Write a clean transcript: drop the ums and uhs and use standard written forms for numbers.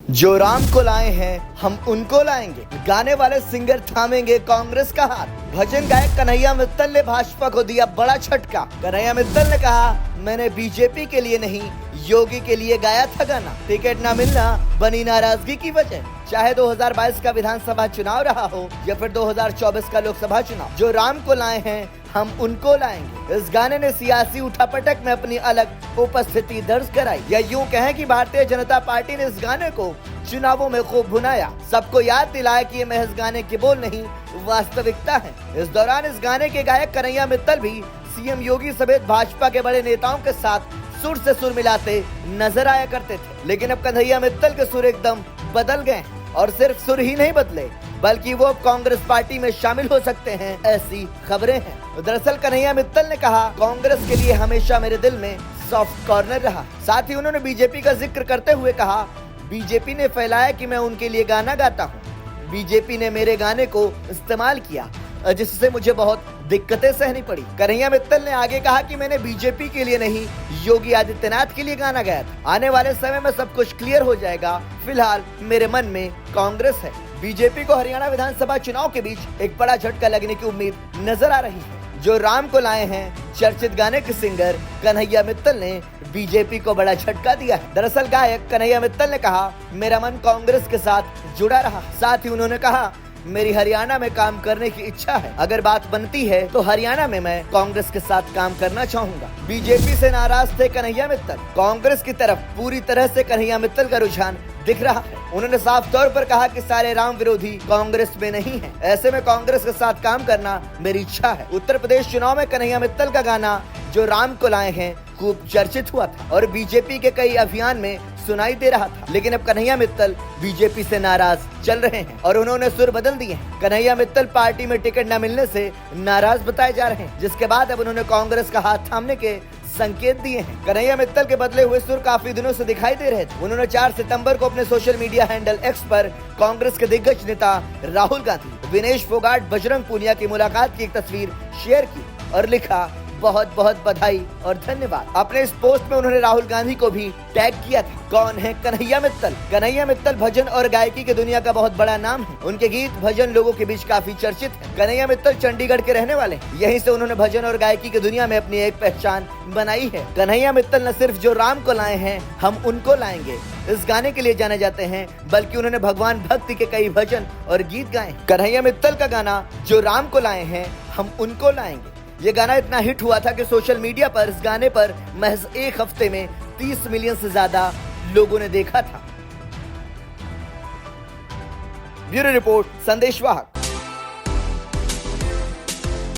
जो राम को लाए हैं हम उनको लाएंगे। गाने वाले सिंगर थामेंगे कांग्रेस का हाथ। भजन गायक कन्हैया मित्तल ने भाजपा को दिया बड़ा झटका। कन्हैया मित्तल ने कहा, मैंने बीजेपी के लिए नहीं योगी के लिए गाया था गाना। टिकट न मिलना बनी नाराजगी की वजह। चाहे 2022 का विधानसभा चुनाव रहा हो या फिर 2024 का लोकसभा चुनाव, जो राम को लाए हैं हम उनको लाएंगे। इस गाने ने सियासी उठापटक में अपनी अलग उपस्थिति दर्ज कराई। या यूं कहें कि भारतीय जनता पार्टी ने इस गाने को चुनावों में खूब भुनाया, सबको याद दिलाया कि ये महज गाने के बोल नहीं वास्तविकता है। इस दौरान इस गाने के गायक कन्हैया मित्तल भी सीएम योगी समेत भाजपा के बड़े नेताओं के साथ सुर से सुर मिलाते नजर आया करते थे। लेकिन अब कन्हैया मित्तल के सुर एकदम बदल गए और सिर्फ सुर ही नहीं बदले बल्कि वो कांग्रेस पार्टी में शामिल हो सकते हैं, ऐसी खबरें हैं। दरअसल कन्हैया मित्तल ने कहा, कांग्रेस के लिए हमेशा मेरे दिल में सॉफ्ट कॉर्नर रहा। साथ ही उन्होंने बीजेपी का जिक्र करते हुए कहा, बीजेपी ने फैलाया कि मैं उनके लिए गाना गाता हूँ। बीजेपी ने मेरे गाने को इस्तेमाल किया जिससे मुझे बहुत दिक्कतें सहनी पड़ी। कन्हैया मित्तल ने आगे कहा कि मैंने बीजेपी के लिए नहीं योगी आदित्यनाथ के लिए गाना गाया था। आने वाले समय में सब कुछ क्लियर हो जाएगा। फिलहाल मेरे मन में कांग्रेस है। बीजेपी को हरियाणा विधानसभा चुनाव के बीच एक बड़ा झटका लगने की उम्मीद नजर आ रही है। जो राम को लाए हैं चर्चित गाने के सिंगर कन्हैया मित्तल ने बीजेपी को बड़ा झटका दिया है। दरअसल गायक कन्हैया मित्तल ने कहा, मेरा मन कांग्रेस के साथ जुड़ा रहा। साथ ही उन्होंने कहा, मेरी हरियाणा में काम करने की इच्छा है। अगर बात बनती है तो हरियाणा में मैं कांग्रेस के साथ काम करना चाहूंगा। बीजेपी से नाराज थे कन्हैया मित्तल। कांग्रेस की तरफ पूरी तरह से कन्हैया मित्तल का रुझान दिख रहा है। उन्होंने साफ तौर पर कहा कि सारे राम विरोधी कांग्रेस में नहीं है, ऐसे में कांग्रेस के साथ काम करना मेरी इच्छा है। उत्तर प्रदेश चुनाव में कन्हैया मित्तल का गाना जो राम को लाए हैं खूब चर्चित हुआ था और बीजेपी के कई अभियान में सुनाई दे रहा था। लेकिन अब कन्हैया मित्तल बीजेपी से नाराज चल रहे हैं और उन्होंने सुर बदल दिए हैं। कन्हैया मित्तल पार्टी में टिकट न मिलने से नाराज बताए जा रहे हैं, जिसके बाद अब उन्होंने कांग्रेस का हाथ थामने के संकेत दिए हैं। कन्हैया मित्तल के बदले हुए सुर काफी दिनों से दिखाई दे रहे थे। उन्होंने 4 सितंबर को अपने सोशल मीडिया हैंडल एक्स पर कांग्रेस के दिग्गज नेता राहुल गांधी, विनेश फोगाट, बजरंग पूनिया की मुलाकात की एक तस्वीर शेयर की और लिखा, बहुत बहुत बधाई और धन्यवाद। अपने इस पोस्ट में उन्होंने राहुल गांधी को भी टैग किया था। कौन है कन्हैया मित्तल? कन्हैया मित्तल भजन और गायकी की दुनिया का बहुत बड़ा नाम है। उनके गीत भजन लोगों के बीच काफी चर्चित है। कन्हैया मित्तल चंडीगढ़ के रहने वाले हैं। यहीं से उन्होंने भजन और गायकी की दुनिया में अपनी एक पहचान बनाई है। कन्हैया मित्तल न सिर्फ जो राम को लाए हैं हम उनको लाएंगे इस गाने के लिए जाने जाते हैं, बल्कि उन्होंने भगवान भक्ति के कई भजन और गीत गाए। कन्हैया मित्तल का गाना जो राम को लाए हैं हम उनको लाएंगे, ये गाना इतना हिट हुआ था कि सोशल मीडिया पर इस गाने पर महज एक हफ्ते में 30 मिलियन से ज्यादा लोगों ने देखा था। ब्यूरो रिपोर्ट, संदेश वाहक।